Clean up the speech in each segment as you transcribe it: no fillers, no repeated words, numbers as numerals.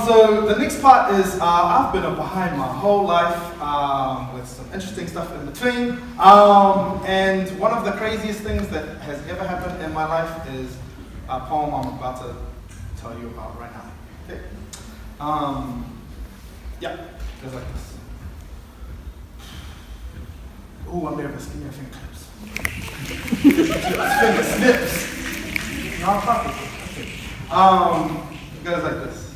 so the next part is I've been a behind my whole life with some interesting stuff in between. And one of the craziest things that has ever happened in my life is a poem I'm about to tell you about right now. Okay. Yeah, goes like this. Ooh, I'm nervous. Give me your fingertips. Finger snips. No, I'm talking. Okay. It goes like this.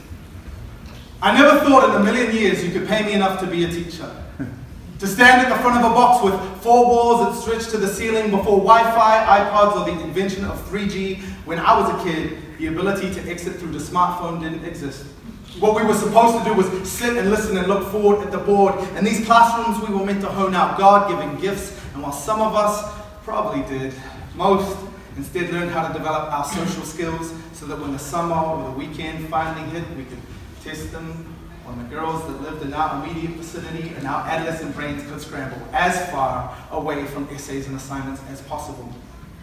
I never thought in a million years you could pay me enough to be a teacher. To stand at the front of a box with 4 walls that stretched to the ceiling before Wi-Fi, iPods, or the invention of 3G. When I was a kid, the ability to exit through the smartphone didn't exist. What we were supposed to do was sit and listen and look forward at the board. In these classrooms, we were meant to hone out God-given gifts, and while some of us probably did, most instead learned how to develop our social skills so that when the summer or the weekend finally hit, we could test them on the girls that lived in our immediate vicinity, and our adolescent brains could scramble as far away from essays and assignments as possible.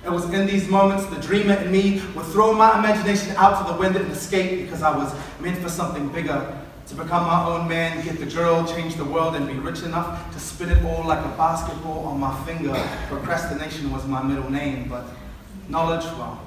It was in these moments the dreamer in me would throw my imagination out to the window and escape, because I was meant for something bigger, to become my own man, get the girl, change the world, and be rich enough to spin it all like a basketball on my finger. Procrastination was my middle name, but knowledge, well,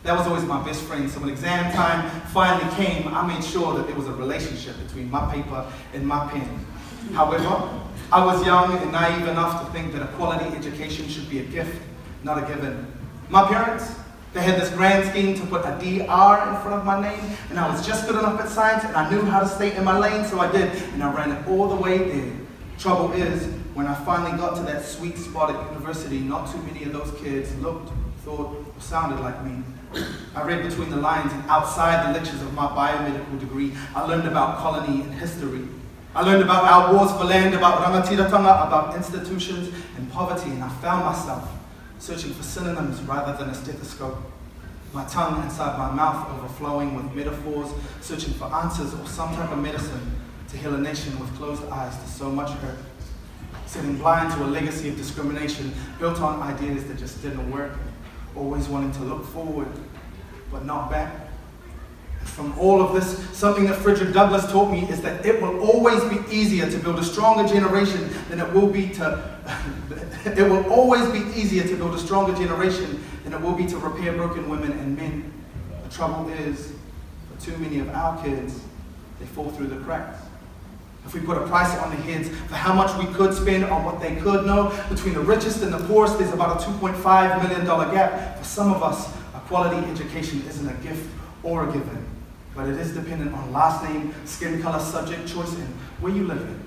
that was always my best friend. So when exam time finally came, I made sure that there was a relationship between my paper and my pen. However, I was young and naive enough to think that a quality education should be a gift, not a given. My parents, they had this grand scheme to put a DR in front of my name, and I was just good enough at science, and I knew how to stay in my lane, so I did, and I ran it all the way there. Trouble is, when I finally got to that sweet spot at university, not too many of those kids looked, thought, or sounded like me. I read between the lines, and outside the lectures of my biomedical degree, I learned about colony and history. I learned about our wars for land, about rangatiratanga, about institutions and poverty, and I found myself searching for synonyms rather than a stethoscope. My tongue inside my mouth overflowing with metaphors, searching for answers or some type of medicine to heal a nation with closed eyes to so much hurt. Sitting blind to a legacy of discrimination built on ideas that just didn't work. Always wanting to look forward, but not back. From all of this, something that Frederick Douglass taught me is that it will always be easier to build a stronger generation than it will be to it will always be easier to build a stronger generation than it will be to repair broken women and men. The trouble is, for too many of our kids, they fall through the cracks. If we put a price on their heads for how much we could spend on what they could know, between the richest and the poorest, there's about a $2.5 million gap. For some of us, a quality education isn't a gift or a given, but it is dependent on last name, skin color, subject choice, and where you live in.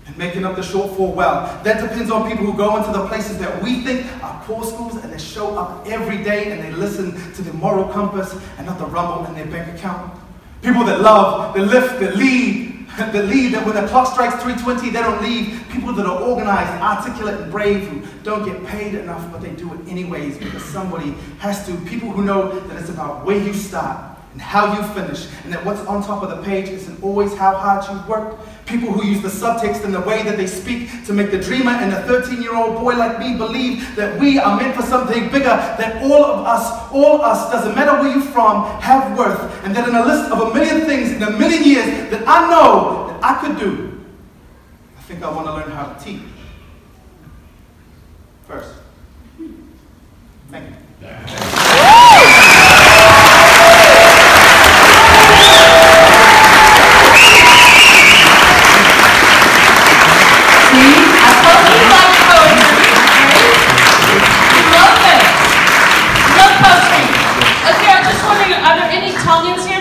And making up the shortfall, well, that depends on people who go into the places that we think are poor schools, and they show up every day and they listen to the moral compass and not the rumble in their bank account. People that love, that lift, that lead, that when the clock strikes 3:20, they don't leave. People that are organized, articulate, and brave, who don't get paid enough, but they do it anyways because somebody has to. People who know that it's about where you start and how you finish, and that what's on top of the page isn't always how hard you've worked. People who use the subtext and the way that they speak to make the dreamer and the 13-year-old boy like me believe that we are meant for something bigger, that all us, doesn't matter where you're from, have worth, and that in a list of a million things in a million years that I know that I could do, I think I want to learn how to teach. First. Thank you. Are there any Italians here?